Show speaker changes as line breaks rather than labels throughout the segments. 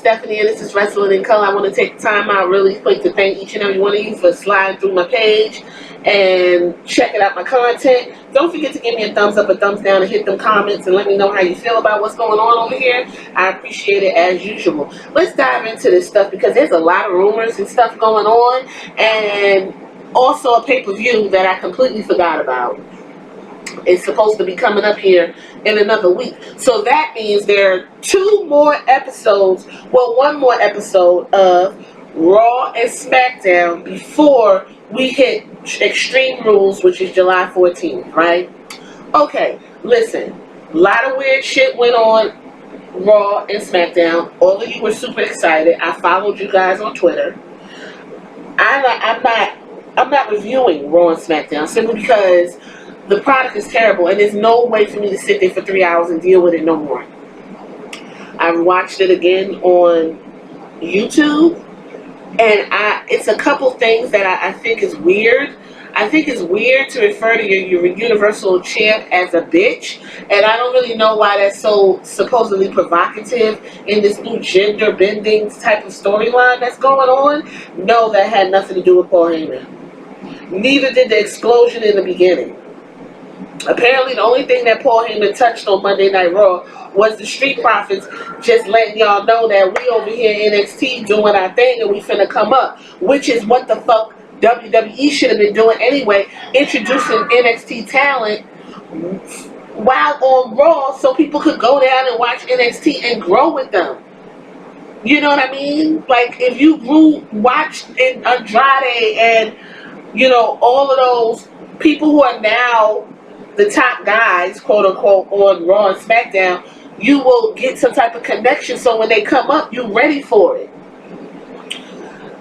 Stephanie, and this is Wrestling in Color. I want to take the time out really quick to thank each and every one of you for sliding through my page and checking out my content. Don't forget to give me a thumbs up, a thumbs down, and hit them comments and let me know how you feel about what's going on over here. I appreciate it as usual. Let's dive into this stuff because there's a lot of rumors and stuff going on, and also a pay-per-view that I completely forgot about. It's supposed to be coming up here in another week. So that means there are 2 more episodes, well, 1 more episode of Raw and SmackDown before we hit Extreme Rules, which is July 14th, right? Okay, listen. A lot of weird shit went on Raw and SmackDown. All of you were super excited. I followed you guys on Twitter. I'm not reviewing Raw and SmackDown simply because the product is terrible, and there's no way for me to sit there for 3 hours and deal with it no more. I've watched it again on YouTube, and it's a couple things that I think is weird. I think it's weird to refer to your Universal Champ as a bitch, and I don't really know why that's so supposedly provocative in this new gender bending type of storyline that's going on. No, that had nothing to do with Paul Heyman. Neither did the explosion in the beginning. Apparently, the only thing that Paul Heyman touched on Monday Night Raw was the Street Profits just letting y'all know that we over here in NXT doing our thing and we finna come up, which is what the fuck WWE should have been doing anyway, introducing NXT talent while on Raw so people could go down and watch NXT and grow with them. You know what I mean? Like, if you watched in Andrade and, you know, all of those people who are now the top guys, quote unquote, on Raw and SmackDown, you will get some type of connection so when they come up, you're ready for it.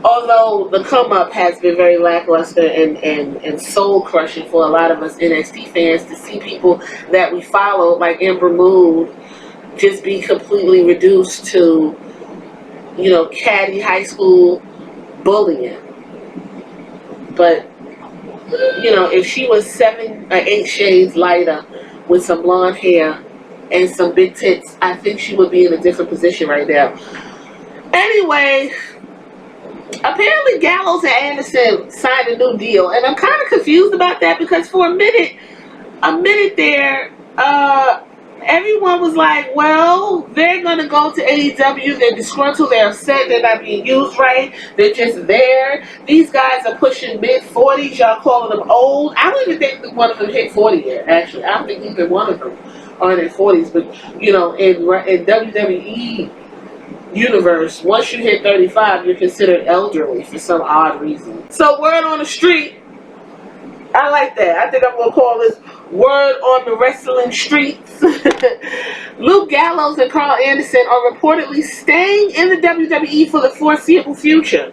Although the come up has been very lackluster and soul crushing for a lot of us NXT fans to see people that we follow, like Ember Moon, just be completely reduced to, you know, catty high school bullying. But you know, if she was 7 or 8 shades lighter with some blonde hair and some big tits, I think she would be in a different position right now. Anyway, apparently Gallows and Anderson signed a new deal, and I'm kind of confused about that because for a minute there, everyone was like, well, they're going to go to AEW, they're disgruntled, they're upset, they're not being used right, they're just there. These guys are pushing mid-40s, y'all calling them old. I don't even think one of them hit 40 yet, actually. I don't think even one of them are in their 40s, but, you know, in WWE universe, once you hit 35, you're considered elderly for some odd reason. So, word on the street, I like that. I think I'm going to call this Word on the Wrestling Streets. Luke Gallows and Carl Anderson are reportedly staying in the WWE for the foreseeable future.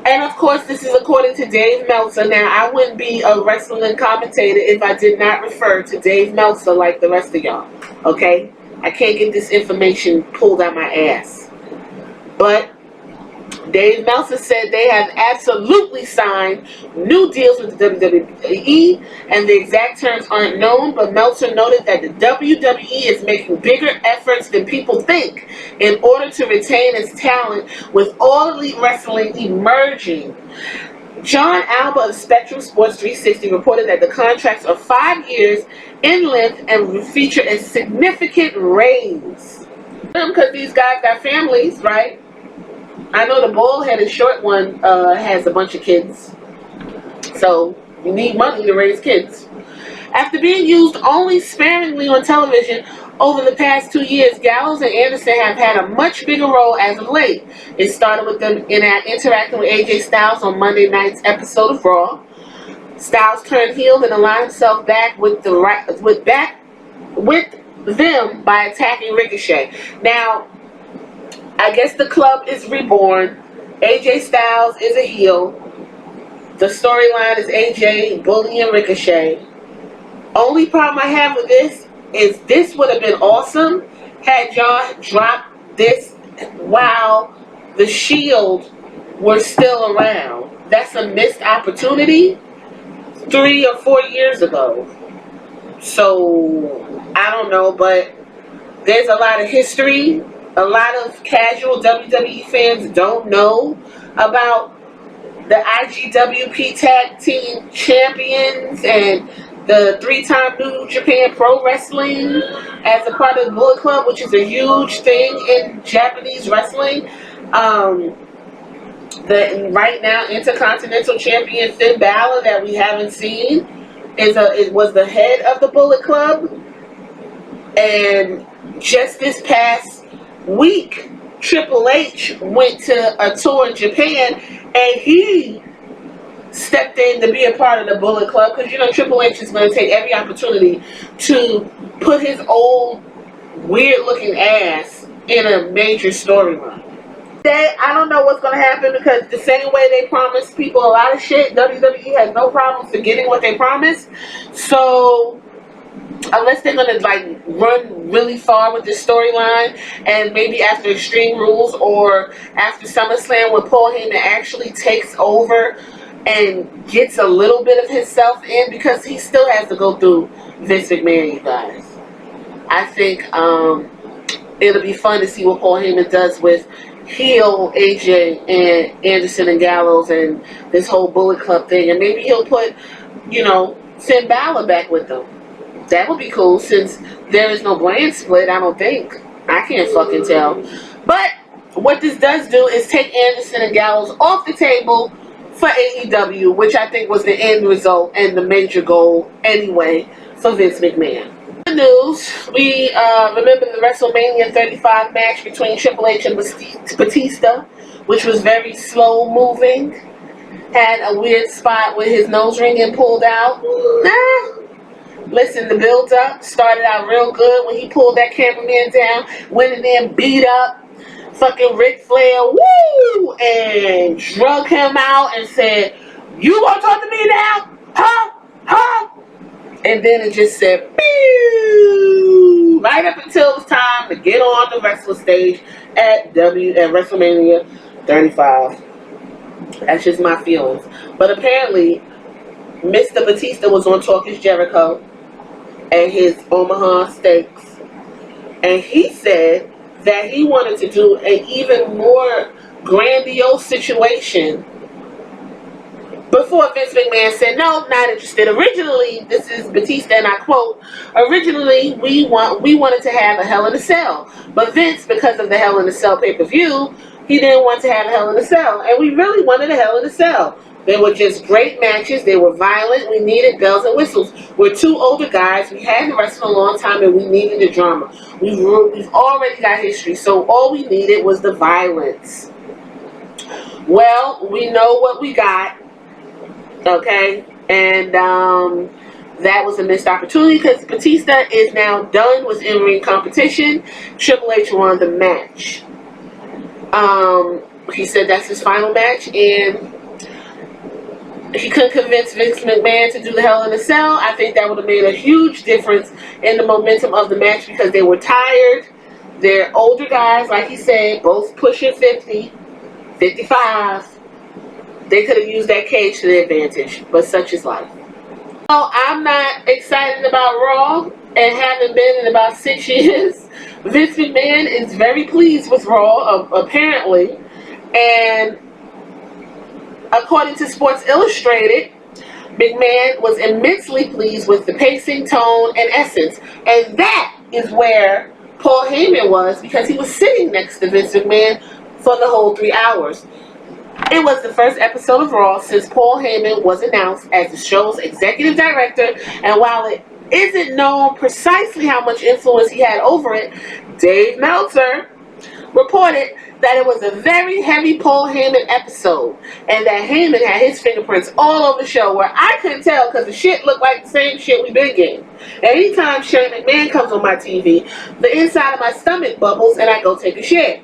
And of course, this is according to Dave Meltzer. Now, I wouldn't be a wrestling commentator if I did not refer to Dave Meltzer like the rest of y'all. Okay? I can't get this information pulled out my ass. But Dave Meltzer said they have absolutely signed new deals with the WWE, and the exact terms aren't known, but Meltzer noted that the WWE is making bigger efforts than people think in order to retain its talent, with All Elite Wrestling emerging. John Alba of Spectrum Sports 360 reported that the contracts are 5 years in length and will feature a significant raise. Because these guys got families, right? I know the bald-headed short one has a bunch of kids. So, you need money to raise kids. After being used only sparingly on television over the past 2 years, Gallows and Anderson have had a much bigger role as of late. It started with them interacting with AJ Styles on Monday night's episode of Raw. Styles turned heel and aligned himself back with them by attacking Ricochet. Now, I guess the club is reborn. AJ Styles is a heel. The storyline is AJ bullying Ricochet. Only problem I have with this is this would have been awesome had y'all dropped this while the Shield were still around. That's a missed opportunity 3 or 4 years ago. So, I don't know, but there's a lot of history a lot of casual WWE fans don't know about the IGWP Tag Team Champions and the 3-time New Japan Pro Wrestling as a part of the Bullet Club, which is a huge thing in Japanese wrestling. The right now Intercontinental Champion Finn Balor, that we haven't seen, was the head of the Bullet Club. And just this past week, Triple H went to a tour in Japan, and he stepped in to be a part of the Bullet Club, because you know Triple H is going to take every opportunity to put his old weird looking ass in a major storyline. I don't know what's going to happen, because the same way they promised people a lot of shit, WWE has no problem forgetting what they promised. So unless they're going to like run really far with this storyline, and maybe after Extreme Rules or after SummerSlam, when Paul Heyman actually takes over and gets a little bit of himself in, because he still has to go through Vince McMahon, you guys. I think it'll be fun to see what Paul Heyman does with heel AJ and Anderson and Gallows and this whole Bullet Club thing, and maybe he'll put, you know, Finn Balor back with them. That would be cool, since there is no brand split, I don't think. I can't fucking tell. But what this does do is take Anderson and Gallows off the table for AEW, which I think was the end result and the major goal anyway for Vince McMahon. The news, we remember the WrestleMania 35 match between Triple H and Batista, which was very slow moving. Had a weird spot with his nose ring and pulled out. Listen, the build up started out real good when he pulled that cameraman down, went in there and beat up fucking Ric Flair, woo, and drug him out and said, "You gonna talk to me now? Huh? Huh?" And then it just said, pew, right up until it was time to get on the wrestler stage at WrestleMania 35. That's just my feelings. But apparently, Mr. Batista was on Talk Is Jericho and his Omaha Steaks, and he said that he wanted to do an even more grandiose situation before Vince McMahon said, "No, not interested." Originally, this is Batista, and I quote, "Originally, we wanted to have a Hell in a Cell, but Vince, because of the Hell in a Cell pay-per-view, he didn't want to have a Hell in a Cell, and we really wanted a Hell in a Cell. They were just great matches. They were violent. We needed bells and whistles. We're two older guys. We hadn't wrestled a long time, and we needed the drama. We've already got history, so all we needed was the violence." Well, we know what we got, okay? And that was a missed opportunity, because Batista is now done with in-ring competition. Triple H won the match. He said that's his final match, and he couldn't convince Vince McMahon to do the Hell in a Cell. I think that would have made a huge difference in the momentum of the match, because they were tired. They're older guys, like he said, both pushing 50, 55. They could have used that cage to their advantage, but such is life. So I'm not excited about Raw, and haven't been in about 6 years. Vince McMahon is very pleased with Raw, apparently, and according to Sports Illustrated, McMahon was immensely pleased with the pacing, tone, and essence. And that is where Paul Heyman was, because he was sitting next to Vince McMahon for the whole 3 hours. It was the first episode of Raw since Paul Heyman was announced as the show's executive director, and while it isn't known precisely how much influence he had over it, Dave Meltzer reported that it was a very heavy Paul Heyman episode, and that Heyman had his fingerprints all over the show, where I couldn't tell because the shit looked like the same shit we've been getting. Anytime Shane McMahon comes on my TV, the inside of my stomach bubbles and I go take a shit.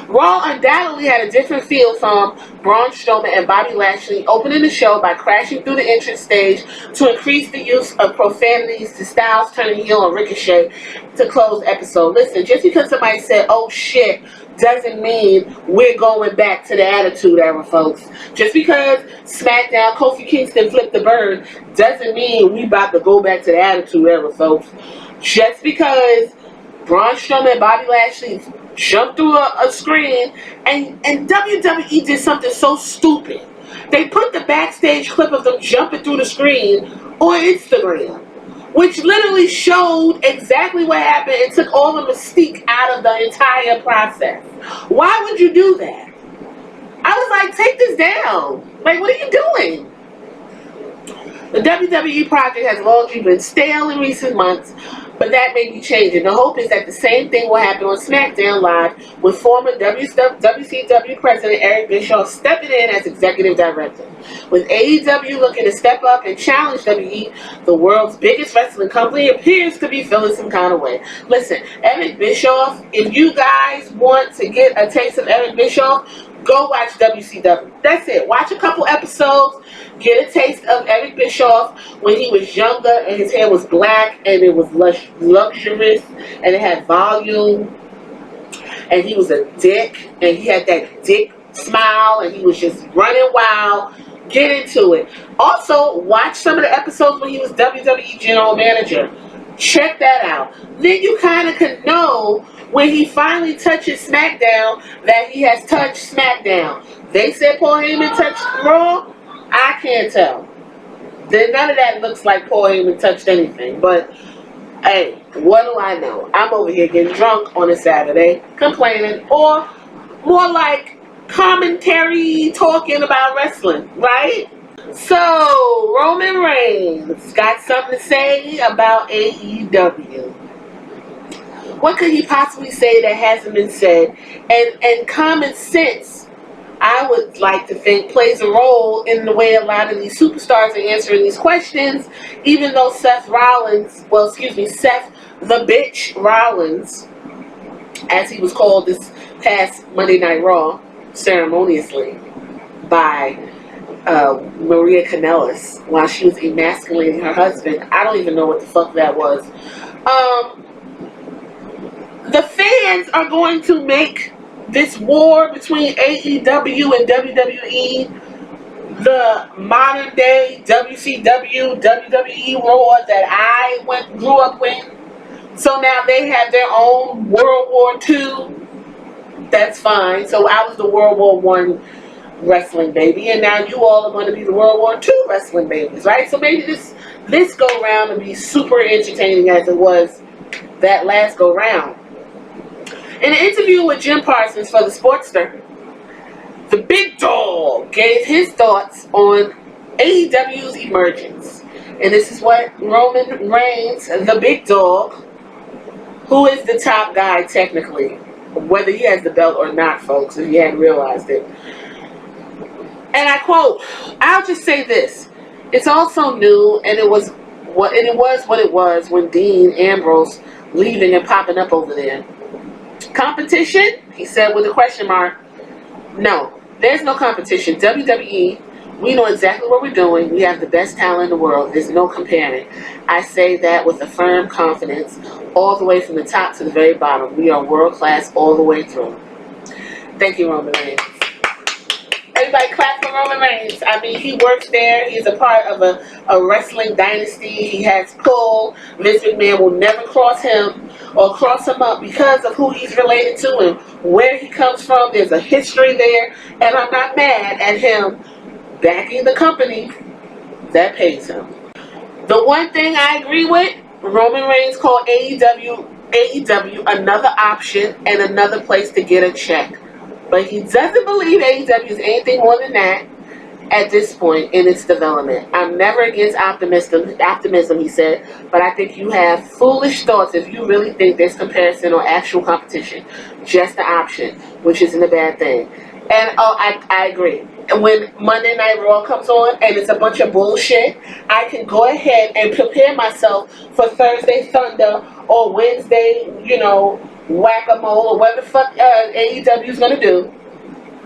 Raw undoubtedly had a different feel from Braun Strowman and Bobby Lashley opening the show by crashing through the entrance stage to increase the use of profanities to Styles turning heel on Ricochet to close the episode. Listen, just because somebody said, "Oh shit," doesn't mean we're going back to the Attitude Era, folks. Just because SmackDown Kofi Kingston flipped the bird doesn't mean we about to go back to the Attitude Era, folks. Just because Braun Strowman and Bobby Lashley jumped through a screen, and WWE did something so stupid. They put the backstage clip of them jumping through the screen on Instagram, which literally showed exactly what happened and took all the mystique out of the entire process. Why would you do that? I was like, take this down. Like, what are you doing? The WWE project has largely been stale in recent months, but that may be changing. The hope is that the same thing will happen on SmackDown Live, with former WCW President Eric Bischoff stepping in as executive director. With AEW looking to step up and challenge WWE, the world's biggest wrestling company appears to be feeling some kind of way. Listen, Eric Bischoff, if you guys want to get a taste of Eric Bischoff, go watch WCW. That's it. Watch a couple episodes. Get a taste of Eric Bischoff when he was younger and his hair was black and it was luxurious and it had volume. And he was a dick and he had that dick smile and he was just running wild. Get into it. Also, watch some of the episodes when he was WWE General Manager. Check that out. Then you kind of can know when he finally touches SmackDown that he has touched SmackDown. They said Paul Heyman touched Raw. I can't tell. Then none of that looks like Paul Heyman touched anything. But hey, what do I know? I'm over here getting drunk on a Saturday, complaining, or more like commentary talking about wrestling, right? So, Roman Reigns got something to say about AEW. What could he possibly say that hasn't been said? And common sense, I would like to think, plays a role in the way a lot of these superstars are answering these questions, even though Seth the bitch Rollins, as he was called this past Monday Night Raw, ceremoniously, by Maria Kanellis, while she was emasculating her husband. I don't even know what the fuck that was. The fans are going to make this war between AEW and WWE the modern day WCW, WWE war that I grew up with. So now they have their own World War II. That's fine. So I was the World War I wrestling baby, and now you all are going to be the World War II wrestling babies, right? So maybe this go round will be super entertaining as it was that last go round. In an interview with Jim Parsons for the Sportster, the big dog gave his thoughts on AEW's emergence. And this is what Roman Reigns, the big dog, who is the top guy technically, whether he has the belt or not, folks, if you hadn't realized it. And I quote, I'll just say this. It's also new, and it was what it was when Dean Ambrose leaving and popping up over there. Competition? He said with a question mark. No, there's no competition. WWE, we know exactly what we're doing. We have the best talent in the world. There's no comparing. I say that with a firm confidence, all the way from the top to the very bottom. We are world class all the way through. Thank you, Roman Reigns. Everybody clap for Roman Reigns. I mean, he works there. He's a part of a wrestling dynasty. He has pull. Vince McMahon will never cross him or cross him up because of who he's related to and where he comes from. There's a history there. And I'm not mad at him backing the company that pays him. The one thing I agree with, Roman Reigns called AEW another option and another place to get a check. But he doesn't believe AEW is anything more than that at this point in its development. I'm never against optimism, he said, but I think you have foolish thoughts if you really think there's comparison or actual competition. Just an option, which isn't a bad thing. And I agree. And when Monday Night Raw comes on and it's a bunch of bullshit, I can go ahead and prepare myself for Thursday Thunder or Wednesday, whack-a-mole or whatever the fuck AEW is going to do.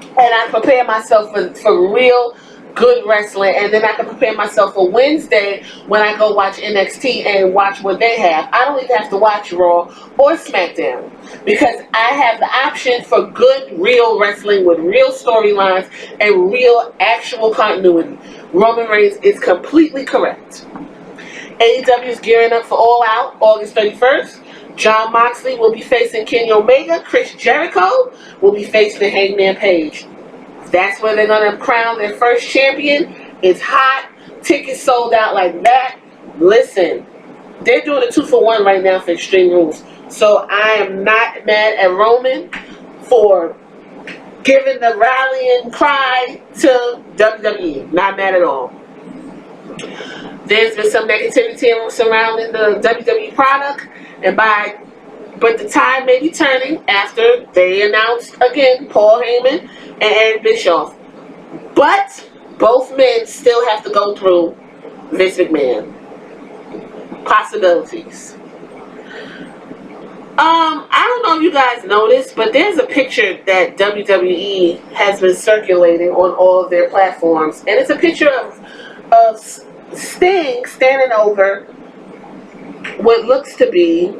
And I prepare myself for real good wrestling. And then I can prepare myself for Wednesday when I go watch NXT and watch what they have. I don't even have to watch Raw or SmackDown because I have the option for good, real wrestling with real storylines and real, actual continuity. Roman Reigns is completely correct. AEW is gearing up for All Out August 31st. Jon Moxley will be facing Kenny Omega. Chris Jericho will be facing Hangman Page. That's where they're going to crown their first champion. It's hot. Tickets sold out like that. Listen, they're doing a 2-for-1 right now for Extreme Rules. So I am not mad at Roman for giving the rallying cry to WWE. Not mad at all. There's been some negativity surrounding the WWE product, but the tide may be turning after they announced again Paul Heyman and Eric Bischoff. But both men still have to go through Vince McMahon. Possibilities. I don't know if you guys noticed, but there's a picture that WWE has been circulating on all of their platforms, and it's a picture of Sting standing over what looks to be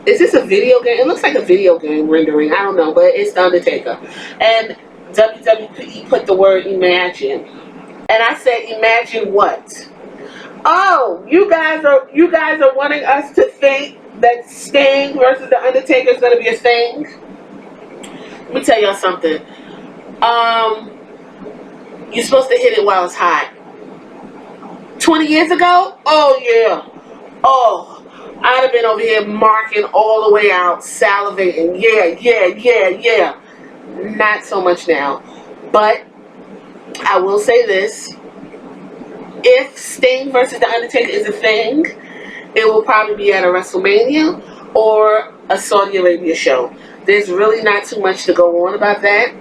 is this a video game? It looks like a video game rendering. I don't know, but it's The Undertaker. And WWE put the word imagine. And I said, imagine what? Oh, you guys are wanting us to think that Sting versus The Undertaker is going to be a thing? Let me tell y'all something. You're supposed to hit it while it's hot. 20 years ago? Oh, yeah. Oh, I'd have been over here marking all the way out, salivating. Yeah. Not so much now. But I will say this. If Sting versus The Undertaker is a thing, it will probably be at a WrestleMania or a Saudi Arabia show. There's really not too much to go on about that.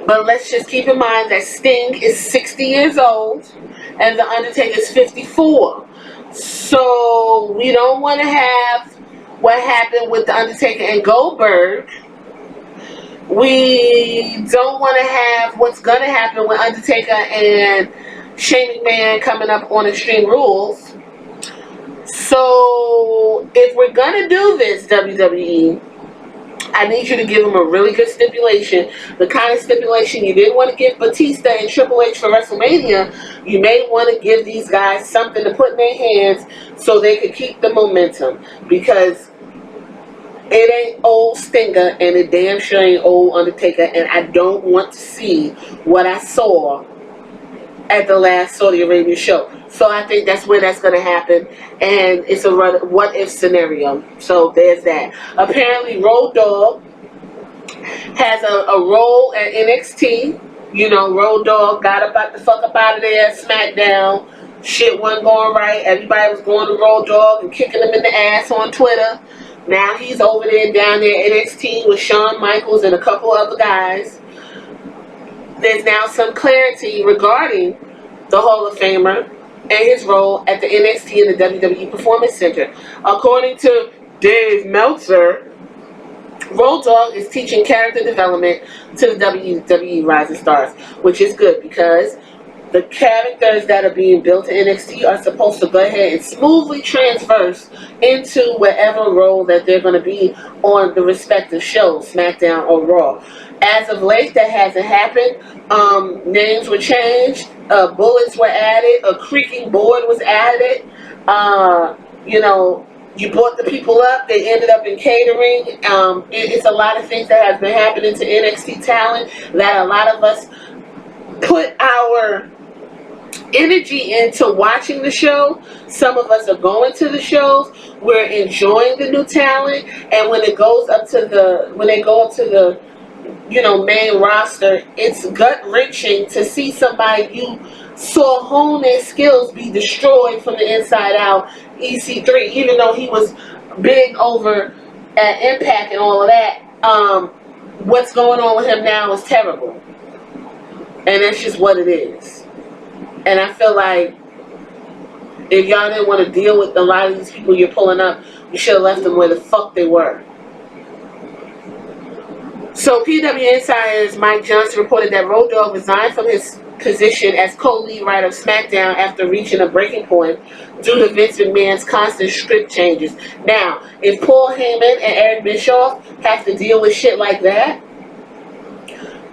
But let's just keep in mind that Sting is 60 years old and The Undertaker is 54. So we don't want to have what happened with The Undertaker and Goldberg. We don't want to have what's going to happen with Undertaker and Shane McMahon coming up on Extreme Rules. So if we're going to do this, WWE, I need you to give them a really good stipulation. The kind of stipulation you didn't want to give Batista and Triple H for WrestleMania. You may want to give these guys something to put in their hands so they could keep the momentum. Because it ain't old Stinger and it damn sure ain't old Undertaker. And I don't want to see what I saw at the last Saudi Arabia show. So I think that's where that's going to happen. And it's a what-if scenario. So there's that. Apparently, Road Dogg has a role at NXT. You know, Road Dogg got the fuck up out of there at SmackDown. Shit wasn't going right. Everybody was going to Road Dogg and kicking him in the ass on Twitter. Now he's over there down there at NXT with Shawn Michaels and a couple other guys. There's now some clarity regarding the Hall of Famer and his role at the NXT and the WWE Performance Center. According to Dave Meltzer, Road Dogg is teaching character development to the WWE Rising Stars, which is good because the characters that are being built in NXT are supposed to go ahead and smoothly transverse into whatever role that they're going to be on the respective shows, SmackDown or Raw. As of late, that hasn't happened. Names were changed. Bullets were added. A creaking board was added. You brought the people up. They ended up in catering. It's a lot of things that has been happening to NXT talent that a lot of us put our energy into watching the show. Some of us are going to the shows. We're enjoying the new talent. And when it goes up to the main roster, it's gut-wrenching to see somebody you saw hone their skills be destroyed from the inside out. EC3, even though he was big over at Impact and all of that, what's going on with him now is terrible. And that's just what it is. And I feel like if y'all didn't want to deal with a lot of these people you're pulling up, you should have left them where the fuck they were. So PW Insider's Mike Johnson reported that Road Dogg resigned from his position as co-lead writer of SmackDown after reaching a breaking point due to Vince McMahon's constant script changes. Now, if Paul Heyman and Eric Bischoff have to deal with shit like that,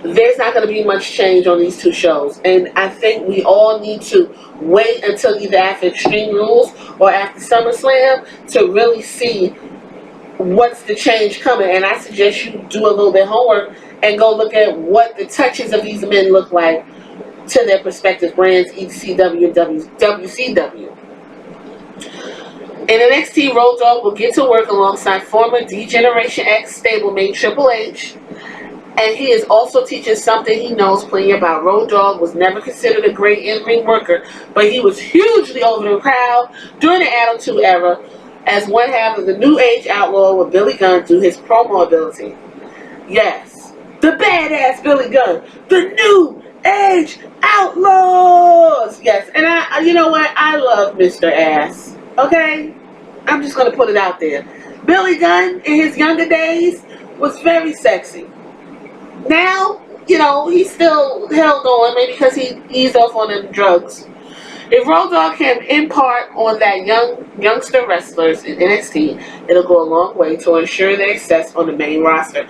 there's not going to be much change on these two shows. And I think we all need to wait until either after Extreme Rules or after SummerSlam to really see what's the change coming. And I suggest you do a little bit of homework and go look at what the touches of these men look like to their prospective brands, ECW and WCW. In NXT, Road Dogg will get to work alongside former D-Generation X stablemate Triple H, and he is also teaching something he knows plenty about. Road Dogg was never considered a great in-ring worker, but he was hugely over the crowd during the Attitude Era as one half of the New Age Outlaw with Billy Gunn through his promo ability. Yes, the badass Billy Gunn, the New Age Outlaws. Yes, and you know what? I love Mr. Ass. Okay? I'm just going to put it out there. Billy Gunn, in his younger days, was very sexy. Now, you know, he's still held on, maybe because he eased off on the drugs. If Road Dogg can impart on that youngster wrestlers in NXT, it'll go a long way to ensure their success on the main roster.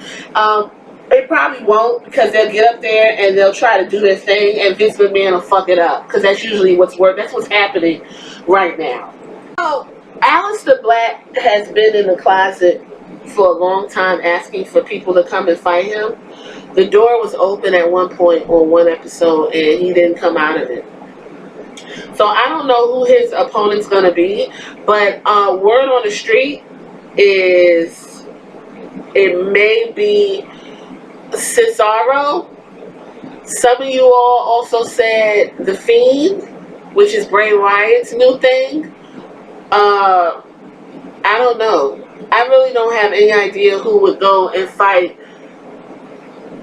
It probably won't, because they'll get up there and they'll try to do their thing, and Vince McMahon will fuck it up, because that's usually what's happening right now. So, Aleister Black has been in the closet for a long time asking for people to come and fight him. The door was open at one point on one episode and he didn't come out of it. So I don't know who his opponent's going to be, but word on the street is it may be Cesaro. Some of you all also said The Fiend, which is Bray Wyatt's new thing. I don't know. I really don't have any idea who would go and fight,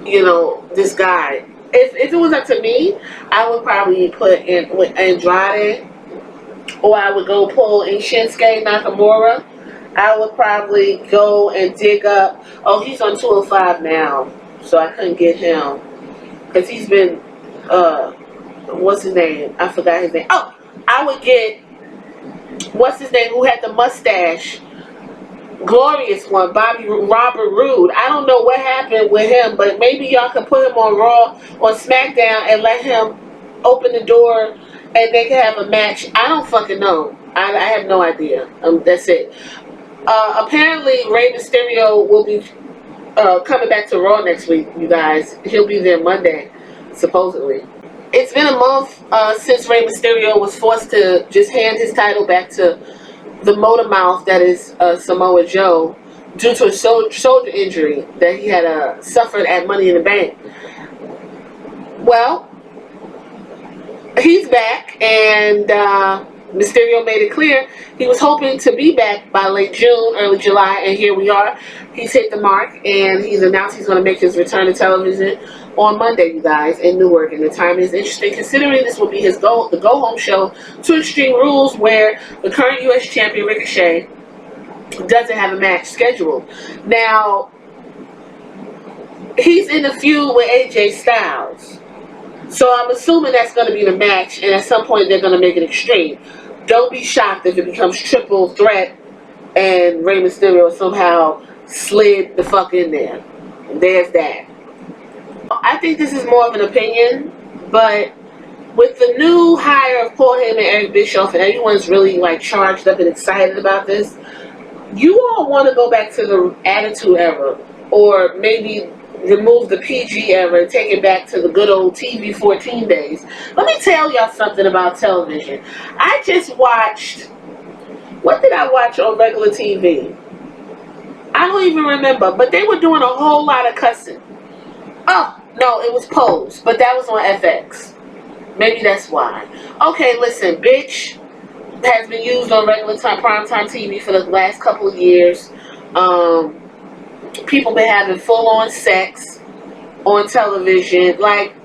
you know, this guy. If it was up to me, I would probably put in with Andrade, or I would go pull in Shinsuke Nakamura. I would probably go and dig up. Oh, he's on 205 now, so I couldn't get him because he's been. What's his name? I forgot his name. Oh, I would get. What's his name? Who had the mustache? Glorious one, Robert Roode. I don't know what happened with him, but maybe y'all could put him on Raw or SmackDown and let him open the door and they can have a match. I don't fucking know. I have no idea. That's it. Apparently, Rey Mysterio will be coming back to Raw next week, you guys. He'll be there Monday, supposedly. It's been a month since Rey Mysterio was forced to just hand his title back to the motor mouth that is Samoa Joe due to a shoulder injury that he had suffered at Money in the Bank. Well, he's back, and Mysterio made it clear he was hoping to be back by late June, early July, and here we are. He's hit the mark, and he's announced he's going to make his return to television on Monday, you guys, in Newark. And the timing is interesting, considering this will be the go-home show to Extreme Rules, where the current U.S. champion, Ricochet, doesn't have a match scheduled. Now, he's in the feud with AJ Styles. So I'm assuming that's going to be the match, and at some point they're going to make it extreme. Don't be shocked if it becomes triple threat and Rey Mysterio somehow slid the fuck in there. There's that. I think this is more of an opinion, but with the new hire of Paul Heyman and Eric Bischoff, and everyone's really like charged up and excited about this, you all want to go back to the Attitude Era, or maybe remove the PG era and take it back to the good old TV 14 days. Let me tell y'all something about television. I just watched, what did I watch on regular TV? I don't even remember, but they were doing a whole lot of cussing. Oh, no, it was Pose, but that was on FX. Maybe that's why. Okay, listen, bitch has been used on regular primetime TV for the last couple of years. People been having full-on sex on television. Like,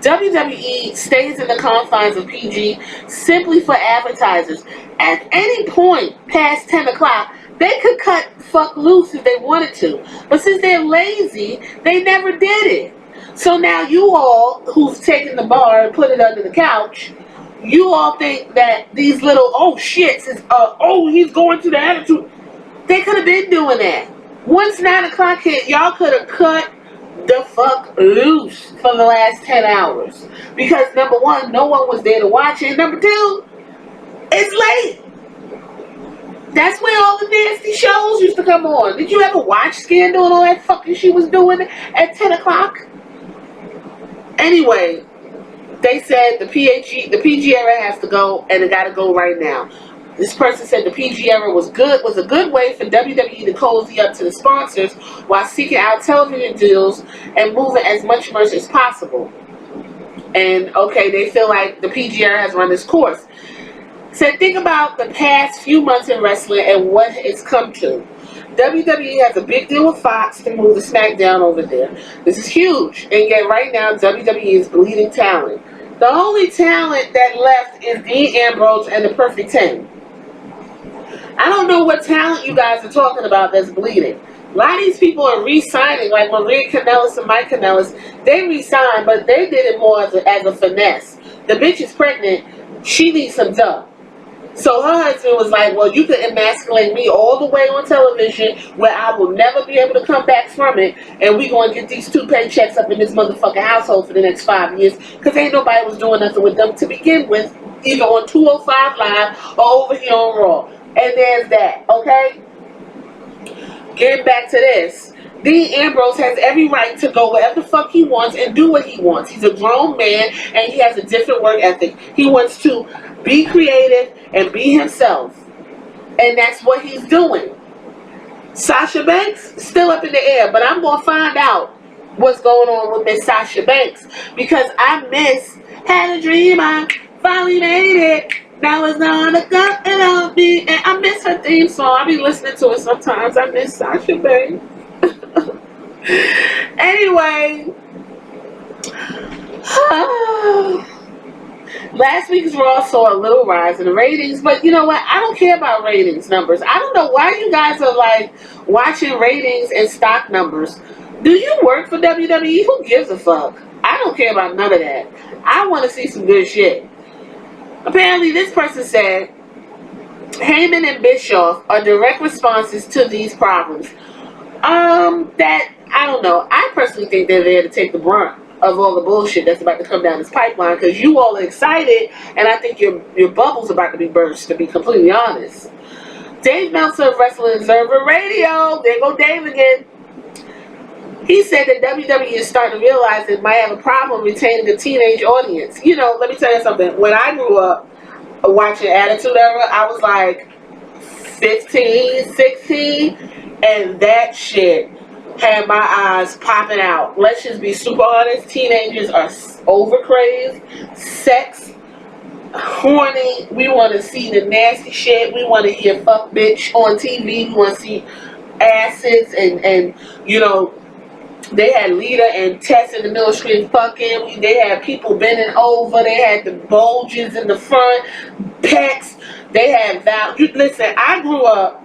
WWE stays in the confines of PG simply for advertisers. At any point past 10 o'clock, they could cut fuck loose if they wanted to. But since they're lazy, they never did it. So now you all, who've taken the bar and put it under the couch, you all think that these little, oh shit, he's going to the Attitude. They could have been doing that. Once 9 o'clock hit, y'all could have cut the fuck loose for the last 10 hours. Because number one, no one was there to watch it. Number two, it's late. That's where all the nasty shows used to come on. Did you ever watch Scandal and all that fucking she was doing at 10 o'clock? Anyway, they said the PG era has to go, and it got to go right now. This person said the PG era was a good way for WWE to cozy up to the sponsors while seeking out television deals and moving as much merch as possible. And okay, they feel like the PG era has run its course. Said think about the past few months in wrestling and what it's come to. WWE has a big deal with Fox to move the SmackDown over there. This is huge, and yet right now WWE is bleeding talent. The only talent that left is Dean Ambrose and the Perfect 10. I don't know what talent you guys are talking about that's bleeding. A lot of these people are re-signing, like Maria Kanellis and Mike Kanellis. They re-signed, but they did it more as a finesse. The bitch is pregnant. She needs some dough. So her husband was like, well, you can emasculate me all the way on television where I will never be able to come back from it, and we going to get these 2 paychecks up in this motherfucking household for the next 5 years, because ain't nobody was doing nothing with them to begin with, either on 205 Live or over here on Raw. And there's that, okay? Getting back to this. Dean Ambrose has every right to go wherever the fuck he wants and do what he wants. He's a grown man and he has a different work ethic. He wants to be creative and be himself. And that's what he's doing. Sasha Banks, still up in the air, but I'm going to find out what's going on with Miss Sasha Banks, because I had a dream, I finally made it. Now it's on the cup and on me. And I miss her theme song. I be listening to it sometimes. I miss Sasha Banks. Anyway, last week's Raw saw a little rise in the ratings, but you know what? I don't care about ratings numbers. I don't know why you guys are like watching ratings and stock numbers. Do you work for WWE? Who gives a fuck? I don't care about none of that. I want to see some good shit. Apparently, this person said Heyman and Bischoff are direct responses to these problems. That I don't know. I personally think they're there to take the brunt of all the bullshit that's about to come down this pipeline, because you all are excited, and I think your bubble's about to be burst, to be completely honest. Dave Meltzer of Wrestling Observer Radio, there go Dave again. He said that WWE is starting to realize it might have a problem retaining a teenage audience. You know, let me tell you something. When I grew up watching Attitude Era, I was like 15, 16, and that shit had my eyes popping out. Let's just be super honest. Teenagers are overcrazed, sex, horny. We want to see the nasty shit. We want to hear fuck bitch on TV. We want to see acids and you know, they had Lita and Tess in the middle screen fucking. They had people bending over. They had the bulges in the front, pecs. They had listen, I grew up,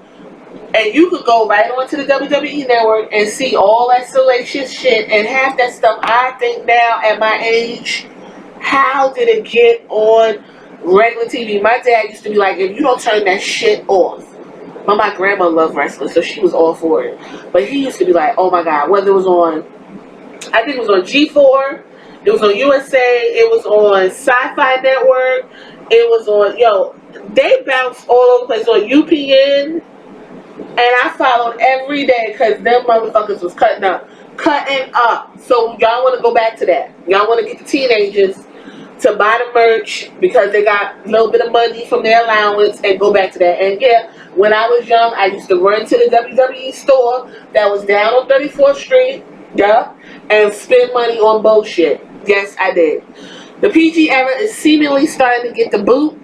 and you could go right onto the WWE network and see all that salacious shit, and half that stuff. I think now at my age, how did it get on regular TV? My dad used to be like, if you don't turn that shit off. But my grandma loved wrestling, so she was all for it. But he used to be like, oh my God, whether it was on, I think it was on G4, it was on USA, it was on Sci-Fi Network, it was on, they bounced all over the place, on UPN, and I followed every day because them motherfuckers was cutting up. So y'all want to go back to that. Y'all want to get the teenagers to buy the merch because they got a little bit of money from their allowance and go back to that. And yeah, when I was young, I used to run to the WWE store that was down on 34th Street, and spend money on bullshit. Yes, I did. The PG era is seemingly starting to get the boot.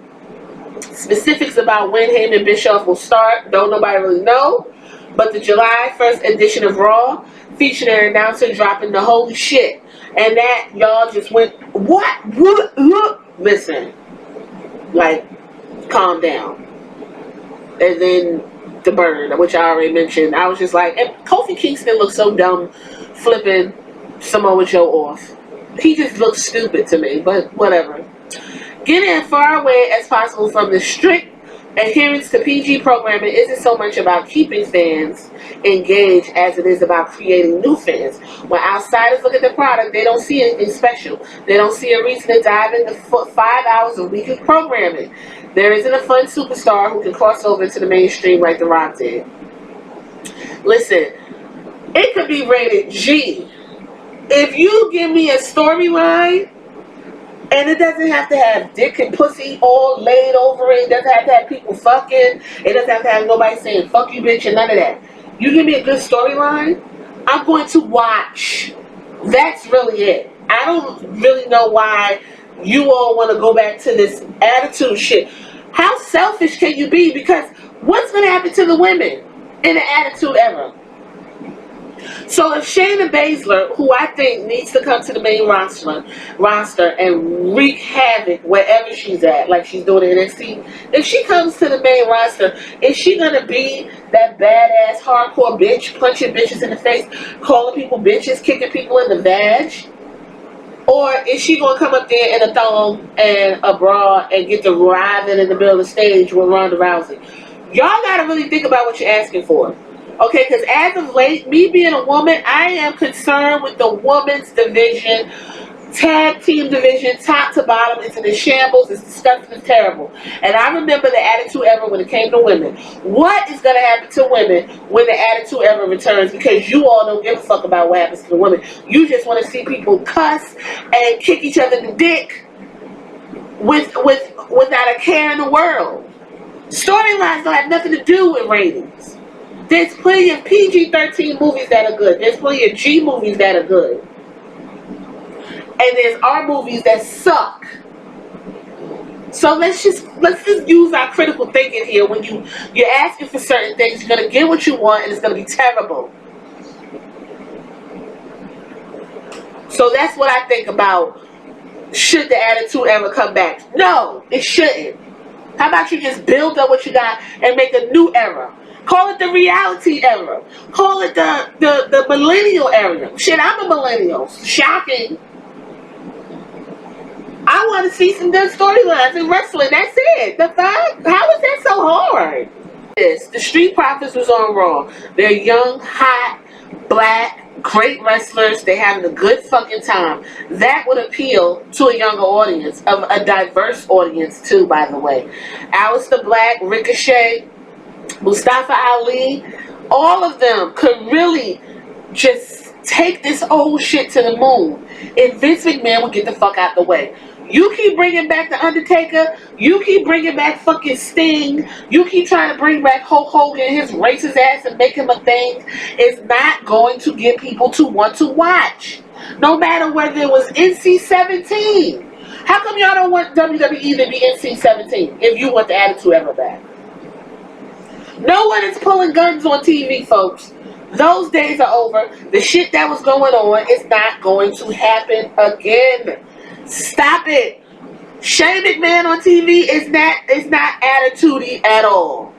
Specifics about when Heyman and Bischoff will start, don't nobody really know. But the July 1st edition of Raw featured an announcer dropping the holy shit. And that, y'all just went, what? Listen, like, calm down. And then the bird, which I already mentioned, I was just like, and Kofi Kingston looks so dumb flipping Samoa Joe off. He just looks stupid to me, but whatever. Getting as far away as possible from the strict Adherence to PG programming isn't so much about keeping fans engaged as it is about creating new fans. When outsiders look at the product, they don't see anything special. They don't see a reason to dive into 5 hours of weekly programming. There isn't a fun superstar who can cross over into the mainstream like The Rock did. Listen, it could be rated G. If you give me a storyline, and it doesn't have to have dick and pussy all laid over it. It doesn't have to have people fucking. It doesn't have to have nobody saying fuck you bitch and none of that. You give me a good storyline, I'm going to watch. That's really it. I don't really know why you all want to go back to this attitude shit. How selfish can you be? Because what's going to happen to the women in the attitude era? So if Shayna Baszler, who I think needs to come to the main roster and wreak havoc wherever she's at, like she's doing in NXT, if she comes to the main roster, is she gonna be that badass hardcore bitch, punching bitches in the face, calling people bitches, kicking people in the vag? Or is she gonna come up there in a thong and a bra and get to writhing in the middle of the stage with Ronda Rousey? Y'all gotta really think about what you're asking for. Okay, because as of late, me being a woman, I am concerned with the women's division, tag team division, top to bottom. It's in the shambles. It's disgusting. It's terrible. And I remember the Attitude Era when it came to women. What is going to happen to women when the Attitude Era returns? Because you all don't give a fuck about what happens to the women. You just want to see people cuss and kick each other in the dick without a care in the world. Storylines don't have nothing to do with ratings. There's plenty of PG-13 movies that are good. There's plenty of G movies that are good. And there's R movies that suck. So let's just use our critical thinking here. When you're asking for certain things, you're gonna get what you want and it's gonna be terrible. So that's what I think about, should the Attitude Era come back? No, it shouldn't. How about you just build up what you got and make a new era? Call it the reality era. Call it the millennial era. Shit, I'm a millennial. Shocking. I want to see some good storylines in wrestling. That's it. The fuck? How is that so hard? The Street Profits was on Raw. They're young, hot, black, great wrestlers. They're having a good fucking time. That would appeal to a younger audience, of a diverse audience too, by the way. Aleister Black, Ricochet, Mustafa Ali, all of them could really just take this old shit to the moon if Vince McMahon would get the fuck out the way. You keep bringing back The Undertaker, you keep bringing back fucking Sting, you keep trying to bring back Hulk Hogan, his racist ass, and make him a thing. It's not going to get people to want to watch. No matter whether it was NC-17. How come y'all don't want WWE to be NC-17 if you want the Attitude Era back? No one is pulling guns on TV, folks. Those days are over. The shit that was going on is not going to happen again. Stop it. Shane McMahon on TV is not attitude-y at all.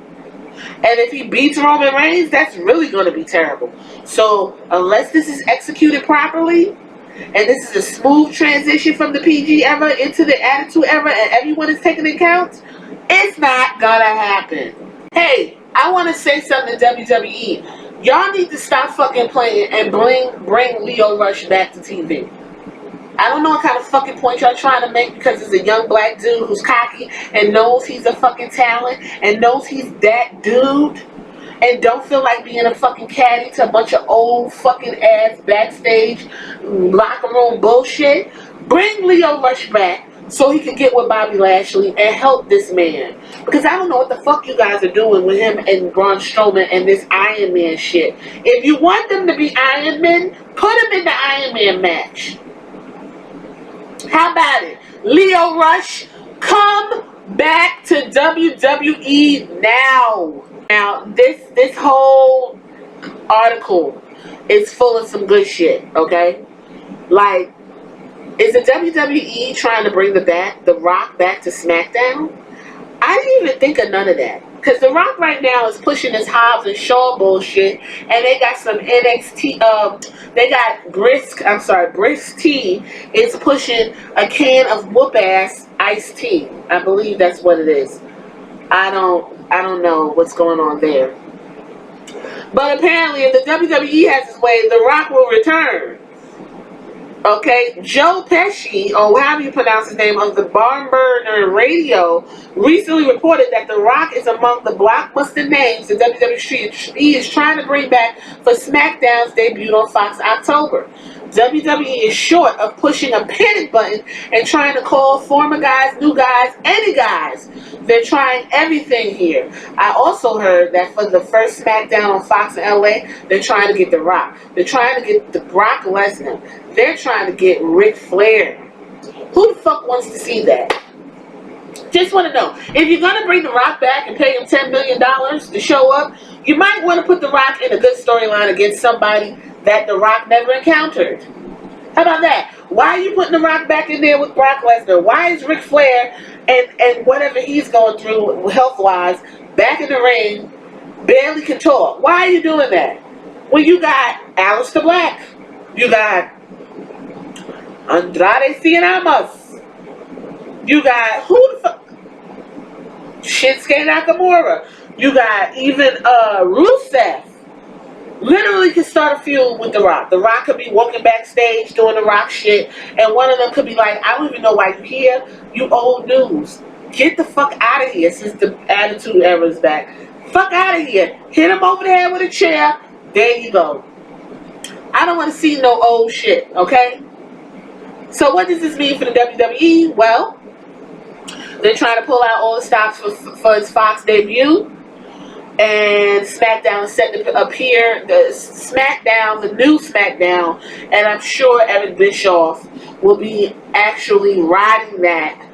And if he beats Roman Reigns, that's really going to be terrible. So unless this is executed properly, and this is a smooth transition from the PG era into the Attitude Era, and everyone is taking account, it's not gonna happen. Hey, I want to say something to WWE. Y'all need to stop fucking playing and bring Lio Rush back to TV. I don't know what kind of fucking point y'all trying to make, because it's a young black dude who's cocky and knows he's a fucking talent and knows he's that dude and don't feel like being a fucking caddy to a bunch of old fucking ass backstage locker room bullshit. Bring Lio Rush back so he can get with Bobby Lashley and help this man. Because I don't know what the fuck you guys are doing with him and Braun Strowman and this Iron Man shit. If you want them to be Iron Men, put them in the Iron Man match. How about it? Lio Rush, come back to WWE now. Now, this whole article is full of some good shit, okay? Like, is the WWE trying to bring the Rock back to SmackDown? I didn't even think of none of that. Because The Rock right now is pushing this Hobbs and Shaw bullshit. And they got some NXT, they got Brisk Tea is pushing a can of whoop-ass iced tea. I believe that's what it is. I don't know what's going on there. But apparently, if the WWE has its way, The Rock will return. Okay, Joe Pesci, or however you pronounce his name, of the Barn Burner Radio, recently reported that The Rock is among the blockbuster names the WWE is trying to bring back for SmackDown's debut on Fox October. WWE is short of pushing a panic button and trying to call former guys, new guys, any guys. They're trying everything here. I also heard that for the first SmackDown on Fox in LA, they're trying to get The Rock. They're trying to get the Brock Lesnar. They're trying to get Ric Flair. Who the fuck wants to see that? Just want to know. If you're going to bring The Rock back and pay him $10 million to show up, you might want to put The Rock in a good storyline against somebody that The Rock never encountered. How about that? Why are you putting The Rock back in there with Brock Lesnar? Why is Ric Flair and whatever he's going through health-wise back in the ring, barely can talk? Why are you doing that? When you got Aleister Black, you got Andrade Cien Almas, you got who the fuck? Shinsuke Nakamura, you got even Rusev. Literally could start a feud with The Rock. The Rock could be walking backstage doing The Rock shit, and one of them could be like, I don't even know why you're here. You old news. Get the fuck out of here since the Attitude Era is back. Fuck out of here. Hit him over the head with a chair. There you go. I don't want to see no old shit, okay? So what does this mean for the WWE? Well, they're trying to pull out all the stops for its Fox debut. And SmackDown is set to appear, the new SmackDown, and I'm sure Eric Bischoff will be actually riding that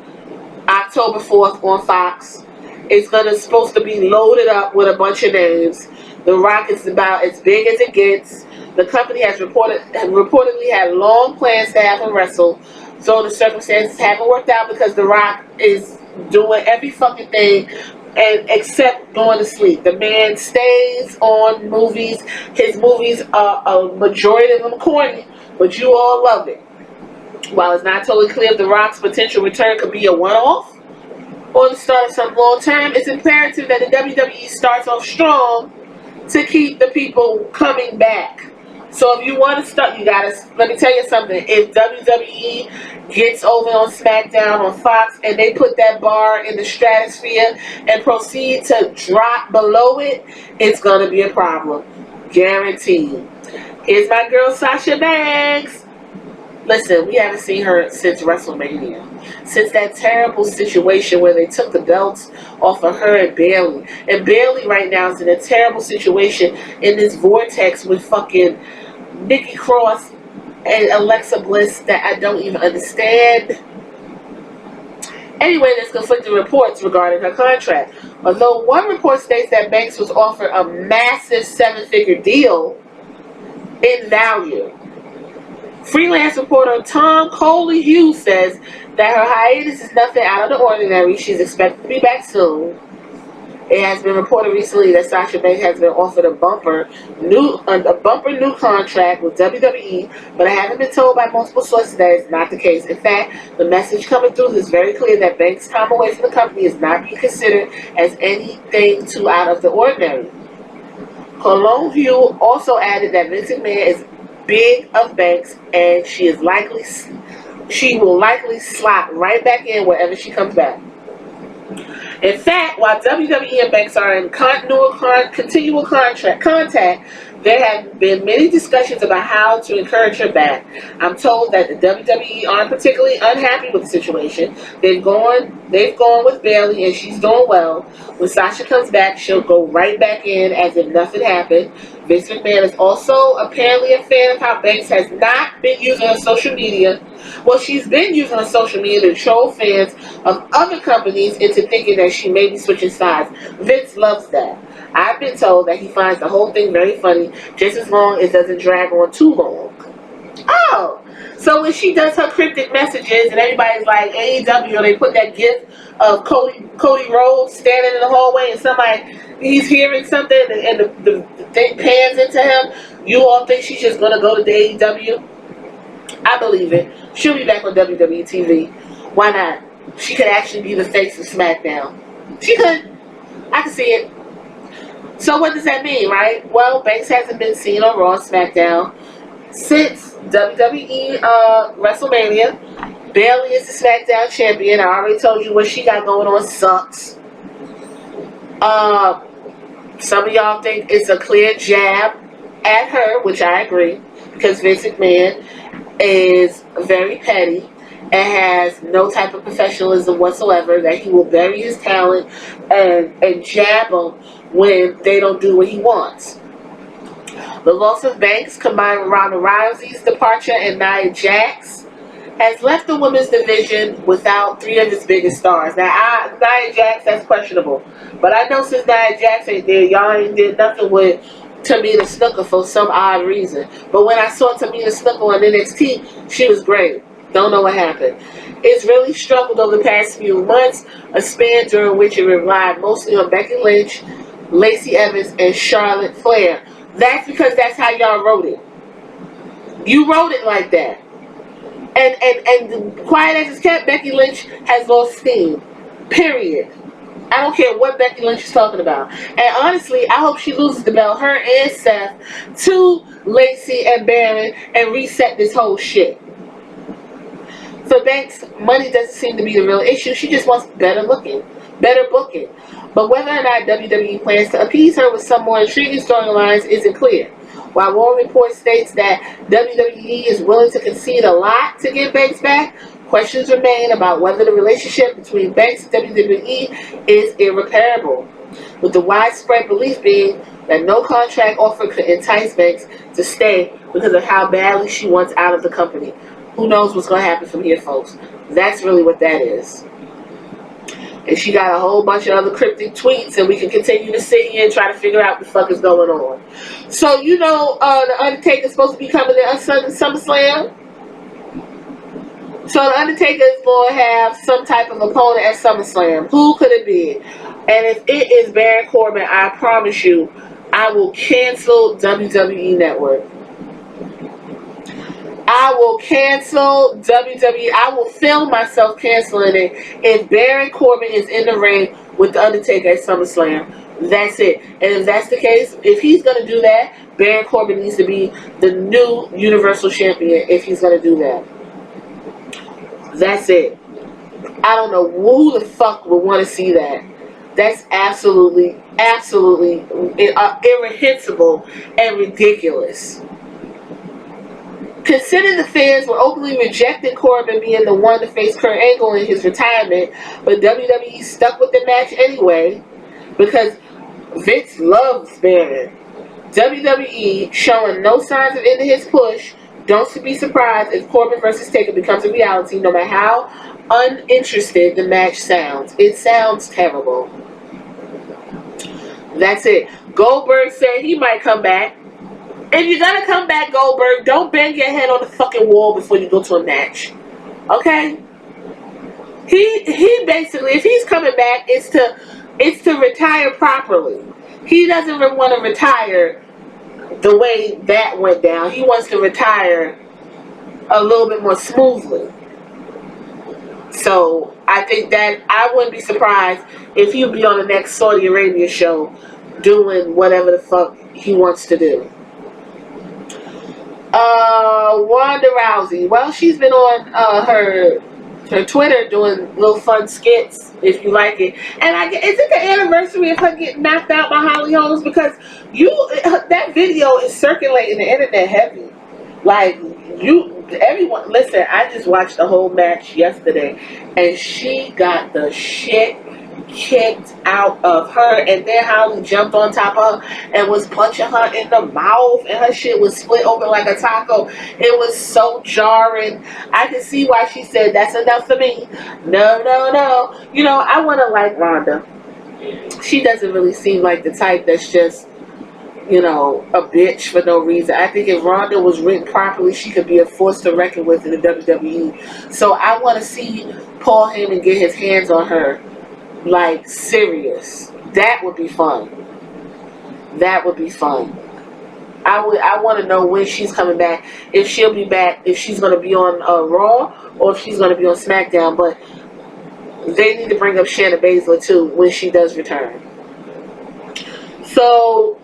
October 4th on Fox. It's supposed to be loaded up with a bunch of names. The Rock is about as big as it gets. The company has reportedly had long plans to have him wrestle, so the circumstances haven't worked out because The Rock is doing every fucking thing and except going to sleep. The man stays on movies. His movies are a majority of them corny, but you all love it. While it's not totally clear if The Rock's potential return could be a one-off or the start of some long-term, it's imperative that the WWE starts off strong to keep the people coming back. So if you want to start, you gotta, let me tell you something, if WWE gets over on SmackDown on Fox and they put that bar in the stratosphere and proceed to drop below it, it's gonna be a problem. Guaranteed. Here's my girl Sasha Banks. Listen, we haven't seen her since WrestleMania. Since that terrible situation where they took the belts off of her and Bayley. And Bayley right now is in a terrible situation in this vortex with fucking Nikki Cross and Alexa Bliss that I don't even understand. Anyway, there's conflicting reports regarding her contract. Although one report states that Banks was offered a massive 7-figure deal in value. Freelance reporter Tom Coley Hughes says that her hiatus is nothing out of the ordinary. She's expected to be back soon. It has been reported recently that Sasha Banks has been offered a bumper new contract with WWE, but I haven't been told by multiple sources that is not the case. In fact, the message coming through is very clear that Banks' time away from the company is not being considered as anything too out of the ordinary. Colon Hughes also added that Vince McMahon is big of Banks, and she will likely slot right back in wherever she comes back. In fact, while WWE and Banks are in continual contact, there have been many discussions about how to encourage her back. I'm told that the WWE aren't particularly unhappy with the situation. They've gone with Bayley, and she's doing well. When Sasha comes back, she'll go right back in as if nothing happened. Vince McMahon is also apparently a fan of how Banks has not been using her social media. Well, she's been using her social media to troll fans of other companies into thinking that she may be switching sides. Vince loves that. I've been told that he finds the whole thing very funny, just as long as it doesn't drag on too long. Oh, so when she does her cryptic messages and everybody's like AEW, they put that gif of Cody Rhodes standing in the hallway and he's hearing something and the thing pans into him, you all think she's just going to go to the AEW? I believe it. She'll be back on WWE TV. Why not? She could actually be the face of SmackDown. She could. I can see it. So what does that mean, right? Well, Banks hasn't been seen on Raw and SmackDown since WWE WrestleMania. Bayley is the SmackDown champion. I already told you what she got going on sucks. Uh, some of y'all think it's a clear jab at her, which I agree, because Vince McMahon is very petty and has no type of professionalism whatsoever, that he will bury his talent and jab them when they don't do what he wants. The loss of Banks, combined with Ronda Rousey's departure and Nia Jax, has left the women's division without three of its biggest stars. Now, Nia Jax, that's questionable. But I know since Nia Jax ain't there, y'all ain't did nothing with Tamina Snuka for some odd reason. But when I saw Tamina Snuka on NXT, she was great. Don't know what happened. It's really struggled over the past few months, a span during which it relied mostly on Becky Lynch, Lacey Evans, and Charlotte Flair. That's because that's how y'all wrote it. You wrote it like that. And quiet as it's kept, Becky Lynch has lost steam. Period. I don't care what Becky Lynch is talking about. And honestly, I hope she loses the belt, her and Seth, to Lacey and Baron, and reset this whole shit. For Banks, money doesn't seem to be the real issue. She just wants better looking, better booking. But whether or not WWE plans to appease her with some more intriguing storylines isn't clear. While War Report states that WWE is willing to concede a lot to get Banks back, questions remain about whether the relationship between Banks and WWE is irreparable, with the widespread belief being that no contract offer could entice Banks to stay because of how badly she wants out of the company. Who knows what's going to happen from here, folks? That's really what that is. And she got a whole bunch of other cryptic tweets, and we can continue to sit here and try to figure out what the fuck is going on. So, you know, The Undertaker's supposed to be coming to SummerSlam. So The Undertaker is going to have some type of opponent at SummerSlam. Who could it be? And if it is Baron Corbin, I promise you, I will cancel WWE Network. I will cancel WWE. I will film myself canceling it if Baron Corbin is in the ring with The Undertaker at SummerSlam. That's it. And if that's the case, if he's going to do that, Baron Corbin needs to be the new Universal Champion if he's going to do that. That's it. I don't know who the fuck would want to see that. That's absolutely irreprehensible and ridiculous. Consider the fans were openly rejecting Corbin being the one to face Kurt Angle in his retirement, but WWE stuck with the match anyway because Vince loves Baron. WWE, showing no signs of ending his push, don't be surprised if Corbin versus Taker becomes a reality, no matter how uninterested the match sounds. It sounds terrible. That's it. Goldberg said he might come back. If you're gonna come back, Goldberg, don't bang your head on the fucking wall before you go to a match. Okay? He basically, if he's coming back, it's to retire properly. He doesn't want to retire the way that went down. He wants to retire a little bit more smoothly. So I think that I wouldn't be surprised if he'd be on the next Saudi Arabia show doing whatever the fuck he wants to do. Ronda Rousey. Well, she's been on her Twitter doing little fun skits, if you like it. And is it the anniversary of her getting knocked out by Holly Holmes? Because that video is circulating the internet heavy. Like, everyone, listen, I just watched the whole match yesterday, and she got the shit kicked out of her, and then Holly jumped on top of her and was punching her in the mouth, and her shit was split open like a taco. It was so jarring. I can see why she said that's enough for me. No. You know, I want to like Ronda. She doesn't really seem like the type that's just, you know, a bitch for no reason. I think if Ronda was written properly, she could be a force to reckon with in the WWE. So I want to see Paul Heyman get his hands on her. Like, serious. That would be fun. That would be fun. I want to know when she's coming back. If she'll be back, if she's going to be on Raw, or if she's going to be on SmackDown. But they need to bring up Shayna Baszler, too, when she does return. So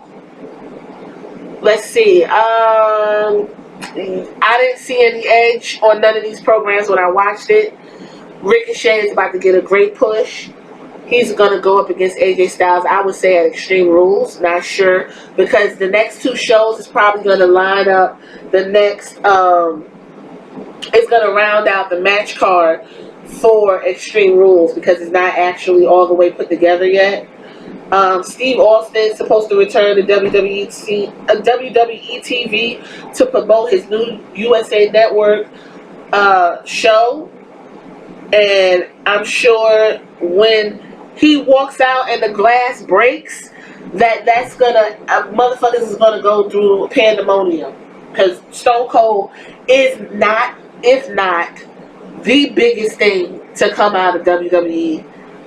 let's see. I didn't see any edge on none of these programs when I watched it. Ricochet is about to get a great push. He's going to go up against AJ Styles, I would say, at Extreme Rules. Not sure. Because the next two shows is probably going to line up the next... it's going to round out the match card for Extreme Rules because it's not actually all the way put together yet. Steve Austin is supposed to return to WWE TV to promote his new USA Network show. And I'm sure when he walks out and the glass breaks, that's gonna motherfuckers is gonna go through pandemonium, because Stone Cold is not, if not, the biggest thing to come out of WWE